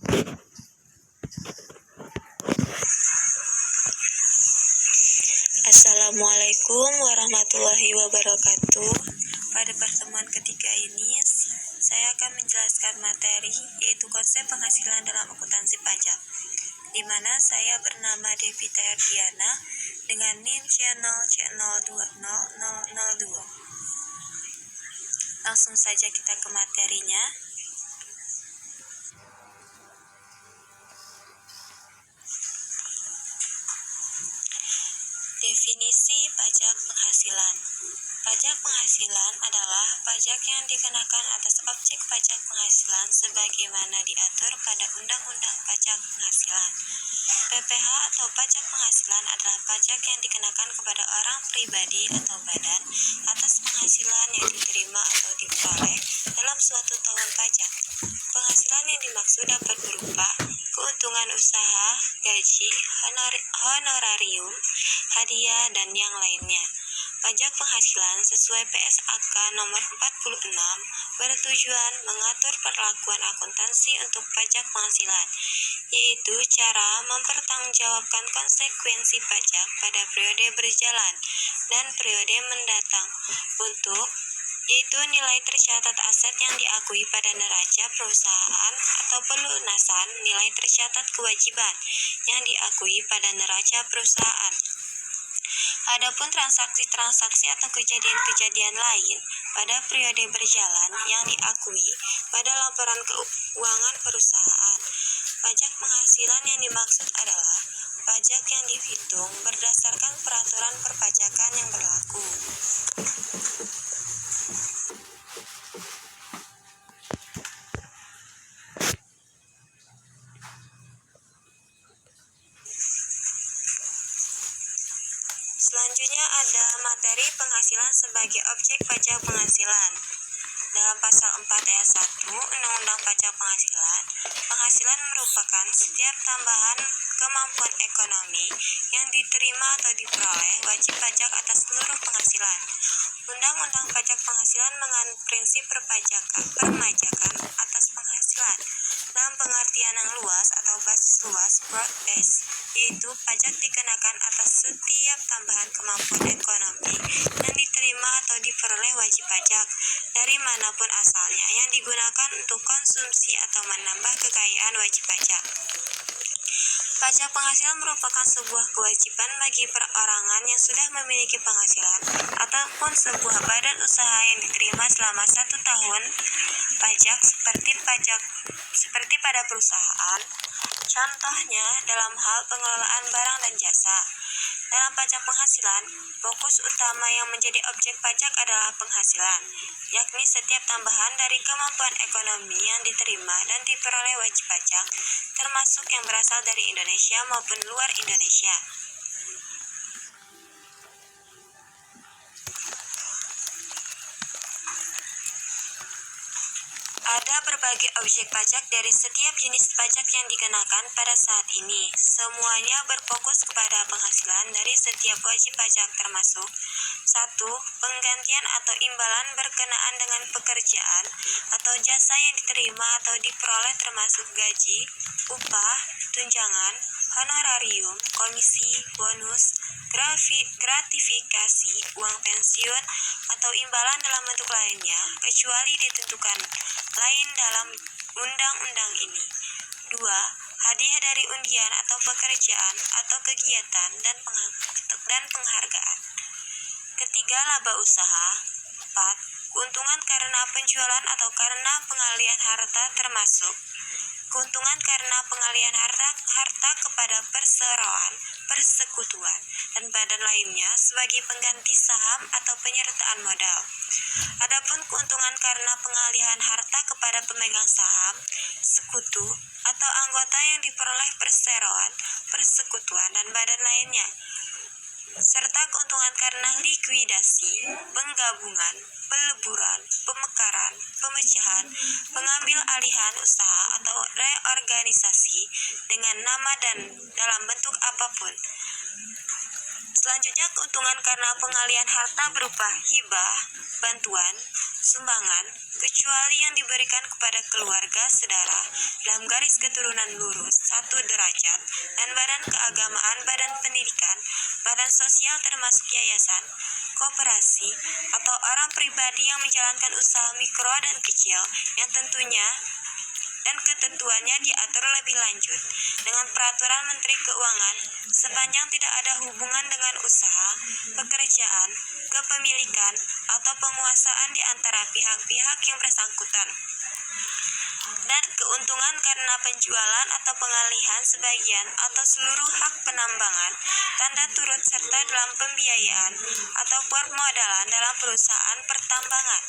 Assalamualaikum warahmatullahi wabarakatuh. Pada pertemuan ketiga ini, saya akan menjelaskan materi yaitu konsep penghasilan dalam akuntansi pajak, di mana saya bernama Devita Erdiana dengan NIM C0C020002. Langsung saja kita ke materinya. Definisi pajak penghasilan. Pajak penghasilan adalah pajak yang dikenakan atas objek pajak penghasilan sebagaimana diatur pada Undang-Undang Pajak Penghasilan. PPh atau pajak penghasilan adalah pajak yang dikenakan kepada orang pribadi atau badan atas penghasilan yang diterima atau diperoleh dalam suatu tahun pajak. Penghasilan yang dimaksud dapat berupa keuntungan usaha, gaji, honorarium, hadiah, dan yang lainnya. Pajak penghasilan sesuai PSAK nomor 46 bertujuan mengatur perlakuan akuntansi untuk pajak penghasilan, yaitu cara mempertanggungjawabkan konsekuensi pajak pada periode berjalan dan periode mendatang yaitu nilai tercatat aset yang diakui pada neraca perusahaan atau pelunasan nilai tercatat kewajiban yang diakui pada neraca perusahaan. Adapun transaksi-transaksi atau kejadian-kejadian lain pada periode berjalan yang diakui pada laporan keuangan perusahaan. Pajak penghasilan yang dimaksud adalah pajak yang dihitung berdasarkan peraturan perpajakan yang berlaku. Selanjutnya ada materi penghasilan sebagai objek pajak penghasilan. Dalam pasal 4 ayat 1 Undang-Undang Pajak Penghasilan, penghasilan merupakan setiap tambahan kemampuan ekonomi yang diterima atau diperoleh wajib pajak atas seluruh penghasilan. Undang-Undang Pajak Penghasilan mengandung prinsip perpajakan atas penghasilan dalam pengertian yang luas atau basis luas broad base, yaitu pajak dikenakan atas setiap tambahan kemampuan ekonomi yang diterima atau diperoleh wajib pajak dari manapun asalnya yang digunakan untuk konsumsi atau menambah kekayaan wajib pajak. Pajak penghasilan merupakan sebuah kewajiban bagi perorangan yang sudah memiliki penghasilan ataupun sebuah badan usaha yang diterima selama 1 tahun pajak seperti pada perusahaan. Contohnya dalam hal pengelolaan barang dan jasa. Dalam pajak penghasilan, fokus utama yang menjadi objek pajak adalah penghasilan, yakni setiap tambahan dari kemampuan ekonomi yang diterima dan diperoleh wajib pajak, termasuk yang berasal dari Indonesia maupun luar Indonesia. Ada berbagai objek pajak dari setiap jenis pajak yang dikenakan pada saat ini. Semuanya berfokus kepada penghasilan dari setiap wajib pajak termasuk 1. Penggantian atau imbalan berkenaan dengan pekerjaan atau jasa yang diterima atau diperoleh termasuk gaji, upah, tunjangan, honorarium, komisi, bonus, gratifikasi, uang pensiun, atau imbalan dalam bentuk lainnya, kecuali ditentukan lain dalam undang-undang ini. 2. Hadiah dari undian atau pekerjaan atau kegiatan dan penghargaan. Ketiga, laba usaha. 4. Keuntungan karena penjualan atau karena pengalihan harta termasuk keuntungan karena pengalihan harta kepada perseroan, persekutuan, dan badan lainnya sebagai pengganti saham atau penyertaan modal. Adapun keuntungan karena pengalihan harta kepada pemegang saham, sekutu, atau anggota yang diperoleh perseroan, persekutuan, dan badan lainnya, serta keuntungan karena likuidasi, penggabungan, peleburan, pemekaran, pemecahan, pengambil alihan usaha atau reorganisasi dengan nama dan dalam bentuk apapun, Selanjutnya, keuntungan karena pengalihan harta berupa hibah, bantuan, sumbangan, kecuali yang diberikan kepada keluarga, saudara, dalam garis keturunan lurus, satu derajat, dan badan keagamaan, badan pendidikan, badan sosial termasuk yayasan, koperasi, atau orang pribadi yang menjalankan usaha mikro dan kecil, yang tentunya dan ketentuannya diatur lebih lanjut dengan peraturan Menteri Keuangan sepanjang tidak ada hubungan dengan usaha, pekerjaan, kepemilikan, atau penguasaan di antara pihak-pihak yang bersangkutan. Dan keuntungan karena penjualan atau pengalihan sebagian atau seluruh hak penambangan, tanda turut serta dalam pembiayaan atau permodalan dalam perusahaan pertambangan.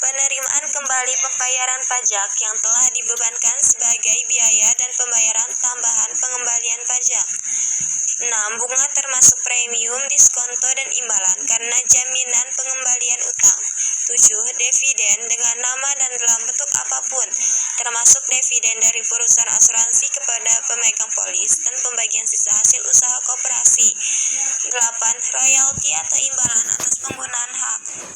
Penerimaan kembali pembayaran pajak yang telah dibebankan sebagai biaya dan pembayaran tambahan pengembalian pajak. 6. Bunga termasuk premium, diskonto, dan imbalan karena jaminan pengembalian utang. 7. Dividen dengan nama dan dalam bentuk apapun, termasuk dividen dari perusahaan asuransi kepada pemegang polis dan pembagian sisa hasil usaha koperasi. 8. Royalti atau imbalan atas penggunaan hak. 9.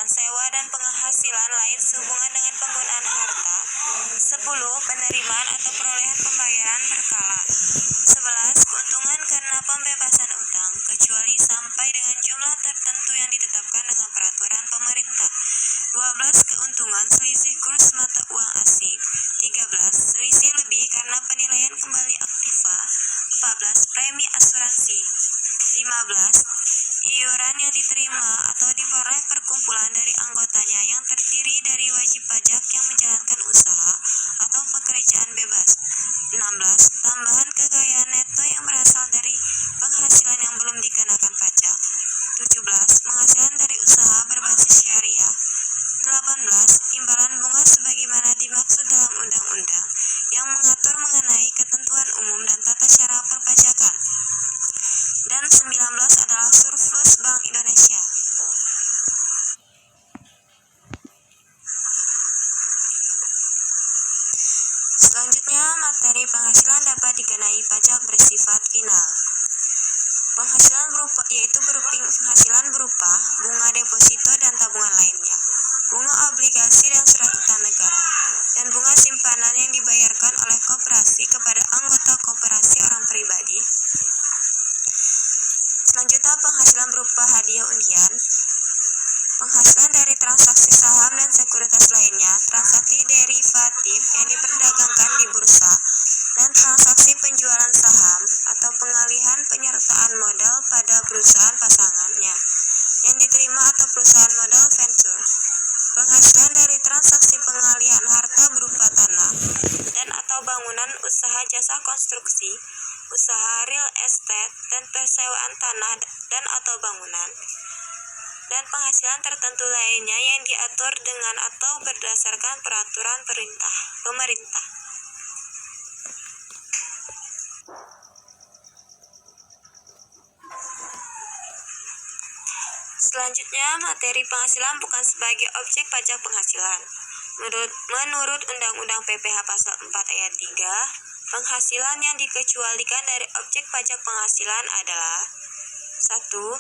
Sewa dan penghasilan lain sehubungan dengan penggunaan harta. 10. Penerimaan atau perolehan pembayaran berkala. 11. Keuntungan karena pembebasan utang, kecuali sampai dengan jumlah tertentu yang ditetapkan dengan peraturan pemerintah. 12. Keuntungan selisih kurs mata uang asing. 13. Selisih lebih karena penilaian kembali aktiva. 14. Premi asuransi. 15. Iuran yang diterima atau diperoleh perkumpulan dari anggotanya yang terdiri dari wajib pajak yang menjalankan usaha atau pekerjaan bebas. 16. Tambahan kekayaan neto yang berasal dari penghasilan yang belum dikenakan pajak. 17. Penghasilan dari usaha berbasis syariah. 18. Imbalan bunga sebagaimana dimaksud dalam undang-undang yang mengatur mengenai ketentuan umum dan tata cara perpajakan. Dan 19 adalah surplus Bank Indonesia. Selanjutnya, materi penghasilan dapat dikenai pajak bersifat final. Penghasilan yaitu penghasilan berupa bunga deposito dan tabungan lainnya, bunga obligasi dan surat utang negara, dan bunga simpanan yang dibayarkan oleh koperasi kepada anggota koperasi orang pribadi. Selanjutnya, penghasilan berupa hadiah undian, penghasilan dari transaksi saham dan sekuritas lainnya, transaksi derivatif yang diperdagangkan di bursa, dan transaksi penjualan saham atau pengalihan penyertaan modal pada perusahaan pasangannya yang diterima atau perusahaan modal venture. Penghasilan dari transaksi pengalihan harta berupa tanah dan atau bangunan, usaha jasa konstruksi, usaha real estate, dan persewaan tanah dan atau bangunan, dan penghasilan tertentu lainnya yang diatur dengan atau berdasarkan peraturan pemerintah. Selanjutnya, materi penghasilan bukan sebagai objek pajak penghasilan. Menurut Undang-Undang PPh Pasal 4 Ayat 3, penghasilan yang dikecualikan dari objek pajak penghasilan adalah 1.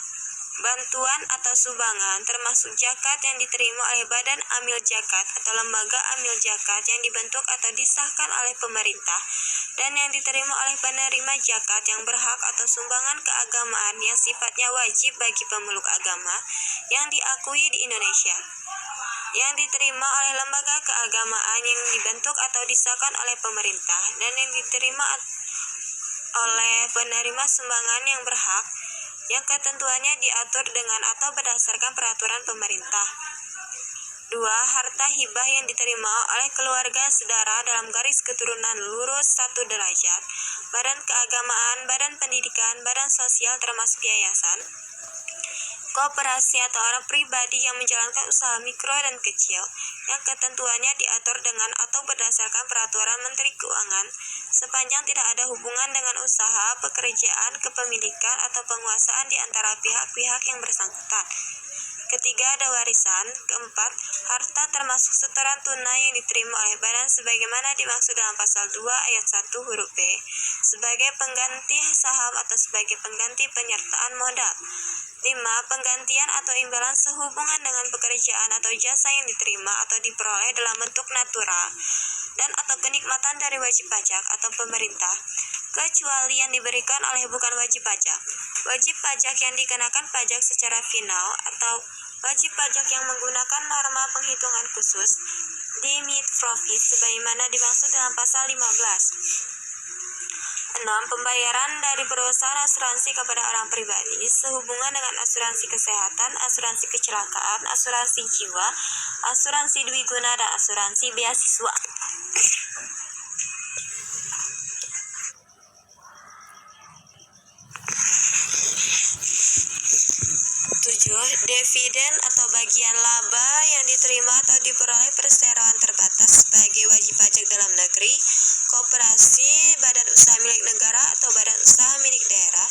Bantuan atau sumbangan termasuk zakat yang diterima oleh badan amil zakat atau lembaga amil zakat yang dibentuk atau disahkan oleh pemerintah dan yang diterima oleh penerima zakat yang berhak atau sumbangan keagamaan yang sifatnya wajib bagi pemeluk agama yang diakui di Indonesia, yang diterima oleh lembaga keagamaan yang dibentuk atau disahkan oleh pemerintah dan yang diterima oleh penerima sumbangan yang berhak, yang ketentuannya diatur dengan atau berdasarkan peraturan pemerintah. 2. Harta hibah yang diterima oleh keluarga saudara dalam garis keturunan lurus 1 derajat, badan keagamaan, badan pendidikan, badan sosial termasuk yayasan, koperasi atau orang pribadi yang menjalankan usaha mikro dan kecil, yang ketentuannya diatur dengan atau berdasarkan peraturan Menteri Keuangan, sepanjang tidak ada hubungan dengan usaha, pekerjaan, kepemilikan, atau penguasaan di antara pihak-pihak yang bersangkutan. Ketiga, ada warisan. Keempat, harta termasuk setoran tunai yang diterima oleh badan sebagaimana dimaksud dalam pasal 2 ayat 1 huruf B sebagai pengganti saham atau sebagai pengganti penyertaan modal. 5. Penggantian atau imbalan sehubungan dengan pekerjaan atau jasa yang diterima atau diperoleh dalam bentuk natural dan atau kenikmatan dari wajib pajak atau pemerintah, kecuali yang diberikan oleh bukan wajib pajak. Wajib pajak yang dikenakan pajak secara final atau wajib pajak yang menggunakan norma penghitungan khusus limit profit sebagaimana dimaksud dalam pasal 15. 6. Pembayaran dari perusahaan asuransi kepada orang pribadi sehubungan dengan asuransi kesehatan, asuransi kecelakaan, asuransi jiwa, asuransi dwiguna, dan asuransi beasiswa. 7. Dividen atau bagian laba yang diterima atau diperoleh perseroan terbatas sebagai wajib pajak dalam negeri, koperasi, badan usaha milik negara atau badan usaha milik daerah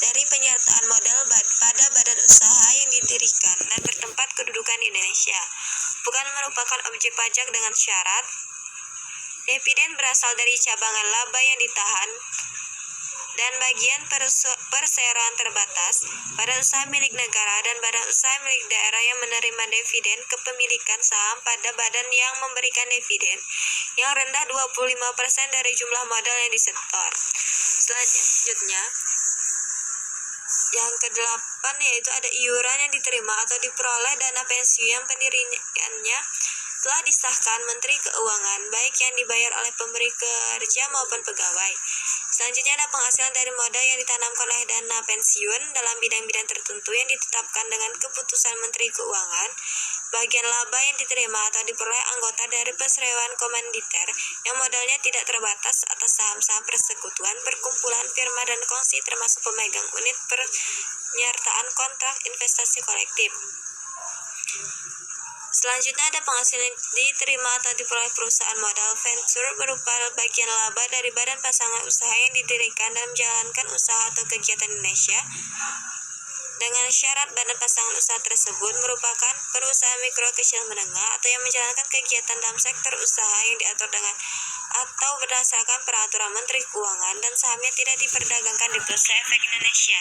dari penyertaan modal pada badan usaha yang didirikan dan bertempat kedudukan di Indonesia, bukan merupakan objek pajak dengan syarat dividen berasal dari cabangan laba yang ditahan dan bagian perseroan terbatas, badan usaha milik negara dan badan usaha milik daerah yang menerima dividen kepemilikan saham pada badan yang memberikan dividen yang rendah 25% dari jumlah modal yang disetor. Selanjutnya, yang ke-8 yaitu ada iuran yang diterima atau diperoleh dana pensiun yang pendiriannya telah disahkan Menteri Keuangan, baik yang dibayar oleh pemberi kerja maupun pegawai. Selanjutnya ada penghasilan dari modal yang ditanamkan oleh dana pensiun dalam bidang-bidang tertentu yang ditetapkan dengan keputusan Menteri Keuangan. Bagian laba yang diterima atau diperoleh anggota dari perseroan komanditer yang modalnya tidak terbatas atas saham-saham persekutuan, perkumpulan, firma, dan kongsi termasuk pemegang unit penyertaan kontrak investasi kolektif. Selanjutnya ada penghasilan diterima atau diperoleh perusahaan modal venture berupa bagian laba dari badan pasangan usaha yang didirikan dan menjalankan usaha atau kegiatan Indonesia dengan syarat badan pasangan usaha tersebut merupakan perusahaan mikro kecil menengah atau yang menjalankan kegiatan dalam sektor usaha yang diatur dengan atau berdasarkan peraturan Menteri Keuangan dan sahamnya tidak diperdagangkan di Bursa Efek Indonesia.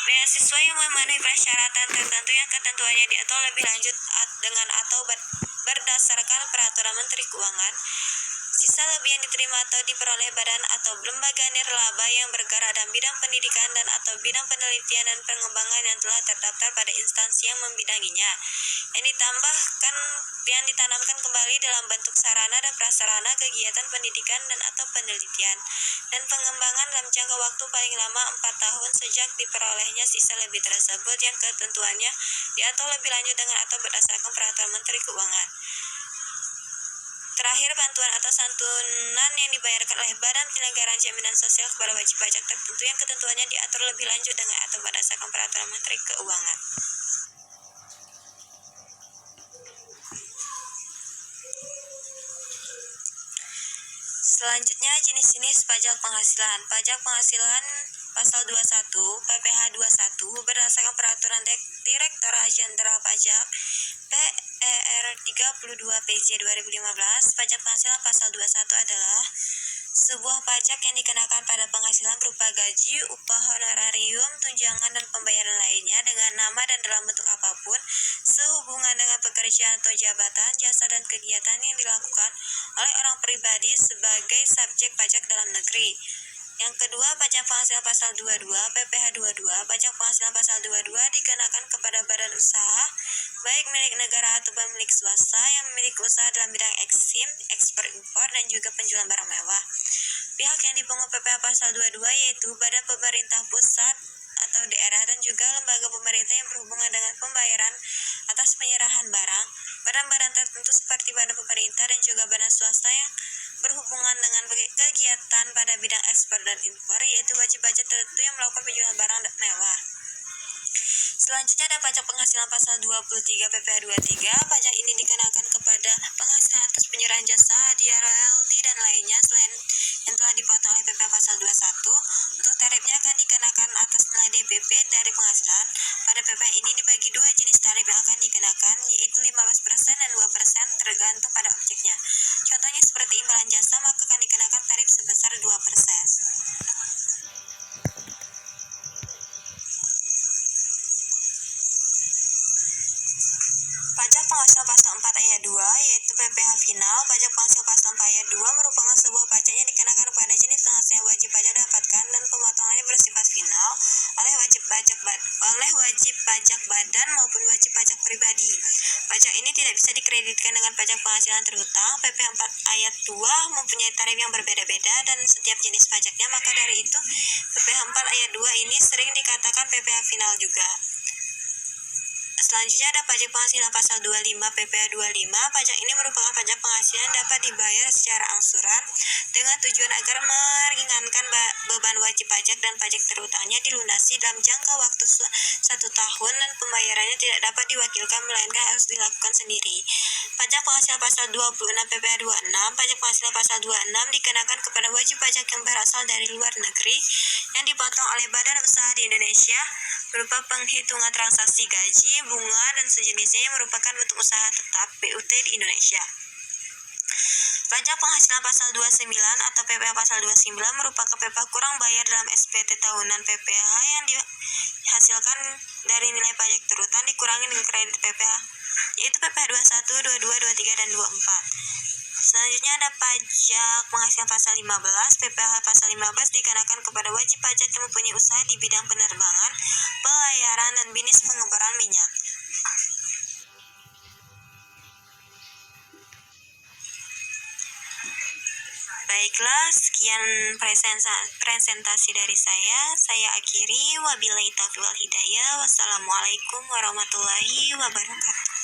Beasiswa yang memenuhi persyaratan tertentu yang ketentuannya diatur lebih lanjut dengan atau berdasarkan peraturan Menteri Keuangan. Sisa lebih yang diterima atau diperoleh badan atau lembaga nirlaba yang bergerak dalam bidang pendidikan dan atau bidang penelitian dan pengembangan yang telah terdaftar pada instansi yang membidanginya, yang ditanamkan kembali dalam bentuk sarana dan prasarana kegiatan pendidikan dan atau penelitian dan pengembangan dalam jangka waktu paling lama 4 tahun sejak diperolehnya sisa lebih tersebut yang ketentuannya diatur lebih lanjut dengan atau berdasarkan peraturan Menteri Keuangan. Terakhir, bantuan atau santunan yang dibayarkan oleh Badan Penyelenggaraan Jaminan Sosial kepada wajib pajak tertentu yang ketentuannya diatur lebih lanjut dengan atau berdasarkan peraturan Menteri Keuangan. Selanjutnya, jenis-jenis pajak penghasilan. Pajak penghasilan Pasal 21 PPh 21 berdasarkan peraturan Direktorat Jenderal Pajak PER 32 PJ 2015. Pajak penghasilan pasal 21 adalah sebuah pajak yang dikenakan pada penghasilan berupa gaji, upah, honorarium, tunjangan, dan pembayaran lainnya dengan nama dan dalam bentuk apapun sehubungan dengan pekerjaan atau jabatan, jasa, dan kegiatan yang dilakukan oleh orang pribadi sebagai subjek pajak dalam negeri. Yang kedua, pajak penghasilan pasal 22 PPh 22. Pajak penghasilan pasal 22 dikenakan kepada badan usaha baik milik negara atau milik swasta yang memiliki usaha dalam bidang ekspor impor dan juga penjualan barang mewah. Pihak yang dipungut PPh pasal 22 yaitu badan pemerintah pusat atau daerah dan juga lembaga pemerintah yang berhubungan dengan pembayaran atas penyerahan barang, badan-badan tertentu seperti badan pemerintah dan juga badan swasta yang berhubungan dengan kegiatan pada bidang ekspor dan impor, yaitu wajib pajak tertentu yang melakukan penjualan barang mewah. Selanjutnya ada pajak penghasilan pasal 23 PPh 23. Pajak ini dikenakan kepada penghasilan atas penyerahan jasa, hadiah, royalti, dan lainnya selain yang telah dipotong oleh PPh pasal 21. Untuk tarifnya akan dikenakan atas nilai DPP dari penghasilan. Pada PPh ini dibagi dua jenis tarif yang akan dikenakan, yaitu 15% dan 2% tergantung pada objeknya. Contohnya seperti imbalan jasa, maka akan dikenakan tarif sebesar 2%. Pajak penghasilan pasal 4 ayat 2, yaitu PPh final. Pajak penghasilan pasal 4 ayat 2 merupakan sebuah pajak yang dikenakan pada jenis penghasilan yang wajib pajak dapatkan dan pemotongannya bersifat final oleh wajib pajak badan maupun wajib pajak pribadi. Pajak ini tidak bisa dikreditkan dengan pajak penghasilan terhutang. PPh 4 ayat 2 mempunyai tarif yang berbeda-beda dan setiap jenis pajaknya, maka dari itu PPh 4 ayat 2 ini sering dikatakan PPh final juga. Selanjutnya ada pajak penghasilan pasal 25 PPh 25. Pajak ini merupakan pajak penghasilan dapat dibayar secara angsuran dengan tujuan agar meringankan beban wajib pajak dan pajak terhutangnya dilunasi dalam jangka waktu 1 tahun dan pembayarannya tidak dapat diwakilkan melainkan harus dilakukan sendiri. Pajak penghasilan pasal 26 PPh 26. Pajak penghasilan pasal 26 dikenakan kepada wajib pajak yang berasal dari luar negeri yang dipotong oleh badan usaha di Indonesia berupa penghitungan transaksi gaji, bunga, dan sejenisnya yang merupakan bentuk usaha tetap BUT di Indonesia. Pajak penghasilan pasal 29 atau PPh pasal 29 merupakan PPh kurang bayar dalam SPT tahunan PPh yang dihasilkan dari nilai pajak terhutang dikurangi dengan kredit PPh, yaitu PPh 21, 22, 23, dan 24. Selanjutnya ada pajak penghasilan pasal 15. PPh pasal 15 dikenakan kepada wajib pajak yang mempunyai usaha di bidang penerbangan, pelayaran, dan bisnis pengeboran minyak. Baiklah, sekian presentasi dari saya. Saya akhiri. Wabillahi taufiq wal hidayah. Wassalamualaikum warahmatullahi wabarakatuh.